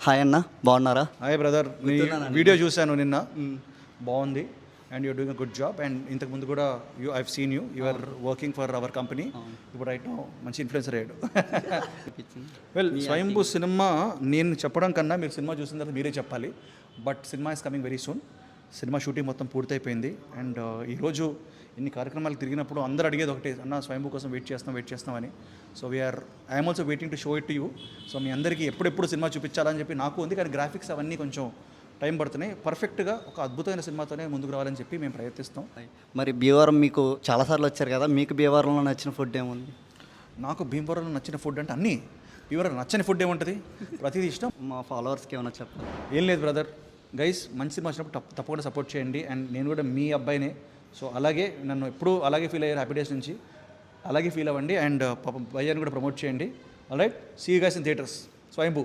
Hi అన్న, బాగున్నారా? Hi brother, నీ వీడియో చూశాను నిన్న, బాగుంది and you're doing a good job. And ఇంతకుముందు కూడా I've seen you are working for our company. ఇప్పుడు రైట్ నో మంచి ఇన్ఫ్లుయెన్సర్ అయ్యాడు. వెల్, స్వయంభూ సినిమా నేను చెప్పడం కన్నా మీరు సినిమా చూసిన తర్వాత మీరే చెప్పాలి. But cinema is coming very soon. Cinema shooting మొత్తం పూర్తయిపోయింది. అండ్ ఈరోజు ఇన్ని కార్యక్రమాలు తిరిగినప్పుడు అందరూ అడిగేది ఒకటే, అన్న స్వయంభూ కోసం వెయిట్ చేస్తాం అని. So I'm also waiting to show it to you. So మీ అందరికీ ఎప్పుడెప్పుడు సినిమా చూపించాలని చెప్పి నాకు ఉంది, కానీ గ్రాఫిక్స్ అవన్నీ కొంచెం టైం పడుతున్నాయి. పర్ఫెక్ట్గా ఒక అద్భుతమైన సినిమాతోనే ముందుకు రావాలని చెప్పి మేము ప్రయత్నిస్తాం. మరి భీమవరం మీకు చాలాసార్లు వచ్చారు కదా, మీకు భీమవరంలో నచ్చిన ఫుడ్ ఏముంది? నాకు భీమవరంలో నచ్చిన ఫుడ్ అంటే అన్నీ. భీమవరం నచ్చని ఫుడ్ ఏముంటుంది? ప్రతిదీ ఇష్టం. మా ఫాలోవర్స్కి ఏమైనా చెప్పాలి? ఏం లేదు బ్రదర్, గైస్ మంచి సినిమా వచ్చినప్పుడు తప్పకుండా సపోర్ట్ చేయండి. అండ్ నేను కూడా మీ అబ్బాయినే, సో అలాగే నన్ను ఎప్పుడూ అలాగే ఫీల్ అయ్యారు హ్యాపీ డేస్ నుంచి, అలాగే ఫీల్ అవ్వండి. అండ్ పాపం భయ్యాన్ని కూడా ప్రమోట్ చేయండి. Alright, see you guys in theatres. Swayambhu.